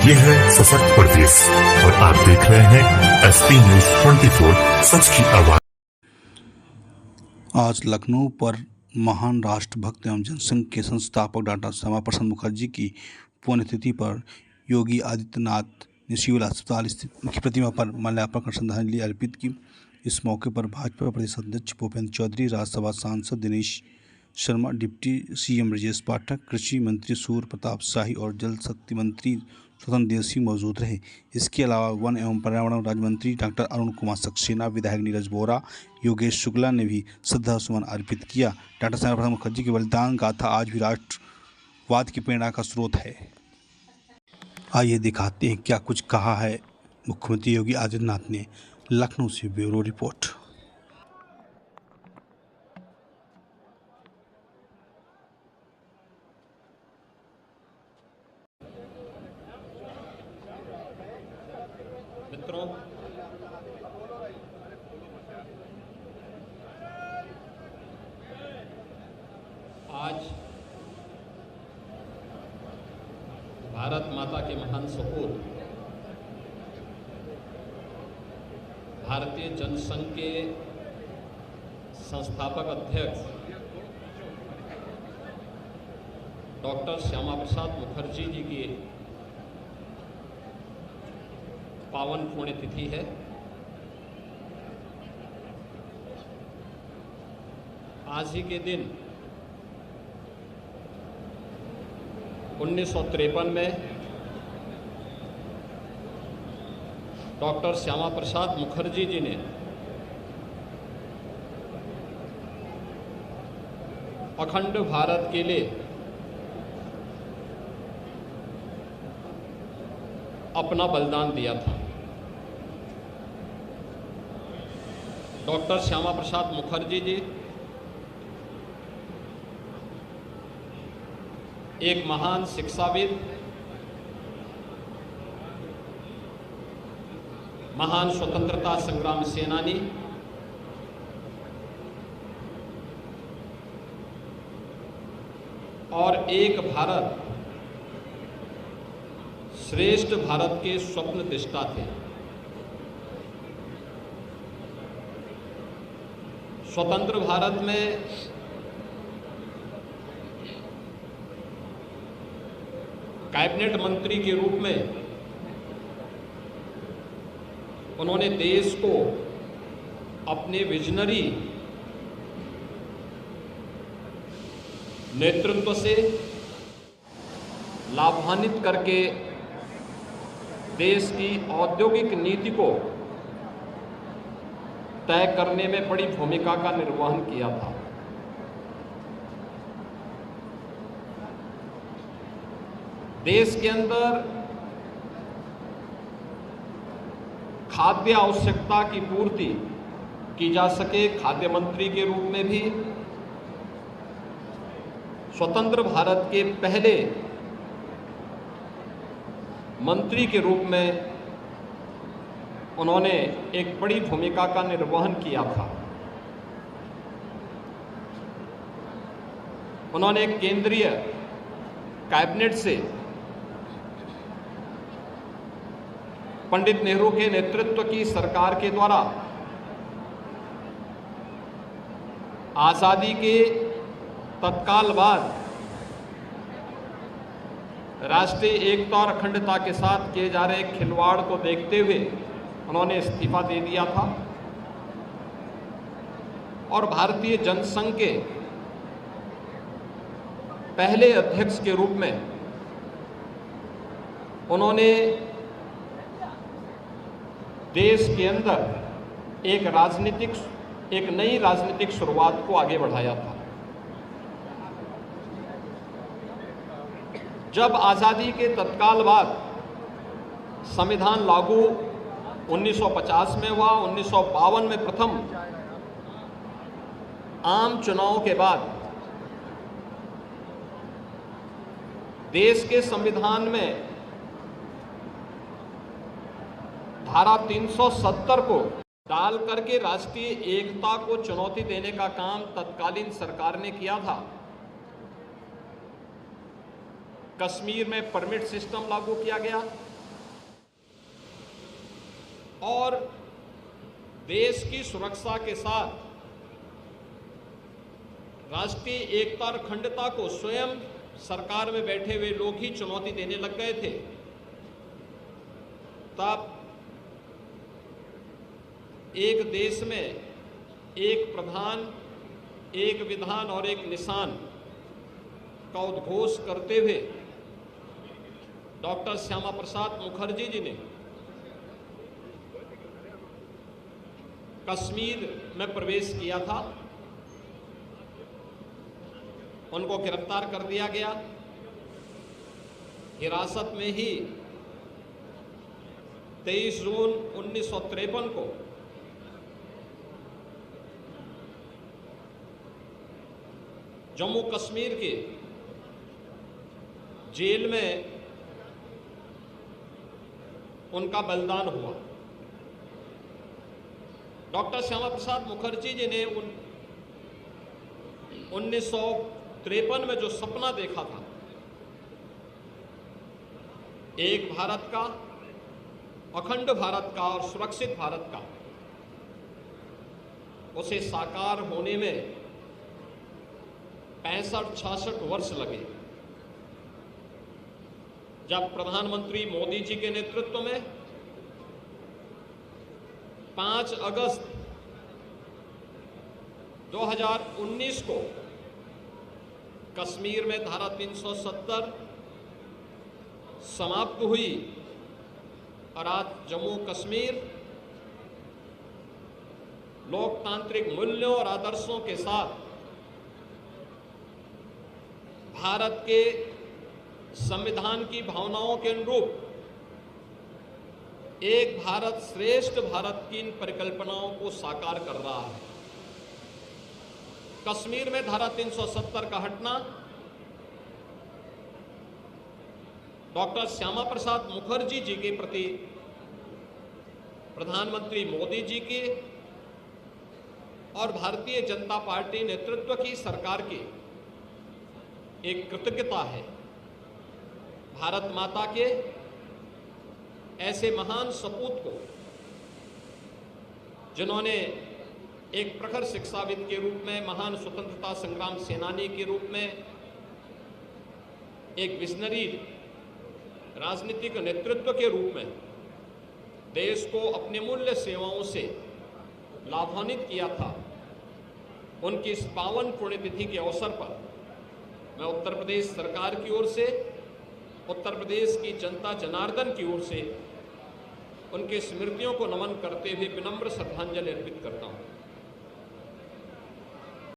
ये है सशक्त प्रदेश और आप देख रहे हैं एसपी न्यूज 24 सच की आवाज। आज लखनऊ पर महान राष्ट्रभक्त एवं जनसंघ के संस्थापक डॉक्टर श्यामा प्रसाद मुखर्जी की पुण्यतिथि पर योगी आदित्यनाथ ने सिविल अस्पताल स्थित उनकी प्रतिमा पर माल्यार्पण कर श्रद्धांजलि अर्पित की। इस मौके पर भाजपा प्रदेश अध्यक्ष भूपेंद्र चौधरी, राज्यसभा सांसद दिनेश शर्मा, डिप्टी सीएम ब्रजेश पाठक, कृषि मंत्री सूर्य प्रताप शाही और जल शक्ति मंत्री स्वतंत्र देव सिंह मौजूद रहे। इसके अलावा वन एवं पर्यावरण राज्य मंत्री डॉक्टर अरुण कुमार सक्सेना, विधायक नीरज बोरा, योगेश शुक्ला ने भी श्रद्धा सुमन अर्पित किया। डॉक्टर श्यामा प्रसाद मुखर्जी की बलिदान गाथा आज भी राष्ट्रवाद की प्रेरणा का स्रोत है। आइए दिखाते हैं क्या कुछ कहा है मुख्यमंत्री योगी आदित्यनाथ ने। लखनऊ से ब्यूरो रिपोर्ट। मित्रों, आज भारत माता के महान सपूत भारतीय जनसंघ के संस्थापक अध्यक्ष डॉक्टर श्यामा प्रसाद मुखर्जी जी की पावन पुण्यतिथि है। आज ही के दिन 1953 में डॉक्टर श्यामा प्रसाद मुखर्जी जी ने अखंड भारत के लिए अपना बलिदान दिया था। डॉक्टर श्यामा प्रसाद मुखर्जी जी एक महान शिक्षाविद, महान स्वतंत्रता संग्राम सेनानी, और एक भारत श्रेष्ठ भारत के स्वप्न दृष्टा थे। स्वतंत्र भारत में कैबिनेट मंत्री के रूप में उन्होंने देश को अपने विजनरी नेतृत्व से लाभान्वित करके देश की औद्योगिक नीति को तय करने में बड़ी भूमिका का निर्वहन किया था। देश के अंदर खाद्य आवश्यकता की पूर्ति की जा सके, खाद्य मंत्री के रूप में भी स्वतंत्र भारत के पहले मंत्री के रूप में उन्होंने एक बड़ी भूमिका का निर्वहन किया था। उन्होंने केंद्रीय कैबिनेट से पंडित नेहरू के नेतृत्व की सरकार के द्वारा आज़ादी के तत्काल बाद राष्ट्रीय एकता और अखंडता के साथ किए जा रहे खिलवाड़ को देखते हुए उन्होंने इस्तीफा दे दिया था और भारतीय जनसंघ के पहले अध्यक्ष के रूप में उन्होंने देश के अंदर एक नई राजनीतिक शुरुआत को आगे बढ़ाया था। जब आज़ादी के तत्काल बाद संविधान लागू 1950 में हुआ, 1952 में प्रथम आम चुनाव के बाद देश के संविधान में धारा 370 को डाल करके राष्ट्रीय एकता को चुनौती देने का काम तत्कालीन सरकार ने किया था। कश्मीर में परमिट सिस्टम लागू किया गया, और देश की सुरक्षा के साथ राष्ट्रीय एकता और अखंडता को स्वयं सरकार में बैठे हुए लोग ही चुनौती देने लग गए थे, तब एक देश में एक प्रधान, एक विधान और एक निशान का उद्घोष करते हुए डॉक्टर श्यामा प्रसाद मुखर्जी जी ने कश्मीर में प्रवेश किया था। उनको गिरफ्तार कर दिया गया। हिरासत में ही 23 जून 1953 को जम्मू कश्मीर के जेल में उनका बलिदान हुआ। डॉक्टर श्यामा प्रसाद मुखर्जी जी ने 1953 में जो सपना देखा था, एक भारत का, अखंड भारत का और सुरक्षित भारत का, उसे साकार होने में 65-66 वर्ष लगे। जब प्रधानमंत्री मोदी जी के नेतृत्व में 5 अगस्त 2019 को कश्मीर में धारा 370 समाप्त हुई और आज जम्मू कश्मीर लोकतांत्रिक मूल्यों और आदर्शों के साथ भारत के संविधान की भावनाओं के अनुरूप एक भारत श्रेष्ठ भारत की इन परिकल्पनाओं को साकार कर रहा है। कश्मीर में धारा 370 का हटना डॉक्टर श्यामा प्रसाद मुखर्जी जी के प्रति प्रधानमंत्री मोदी जी की और भारतीय जनता पार्टी नेतृत्व की सरकार की एक कृतज्ञता है। भारत माता के ऐसे महान सपूत को, जिन्होंने एक प्रखर शिक्षाविद के रूप में, महान स्वतंत्रता संग्राम सेनानी के रूप में, एक विजनरी राजनीतिक नेतृत्व के रूप में देश को अपनी मूल्य सेवाओं से लाभान्वित किया था, उनकी इस पावन पुण्यतिथि के अवसर पर मैं उत्तर प्रदेश सरकार की ओर से, उत्तर प्रदेश की जनता जनार्दन की ओर से उनके स्मृतियों को नमन करते हुए विनम्र श्रद्धांजलि अर्पित करता हूं।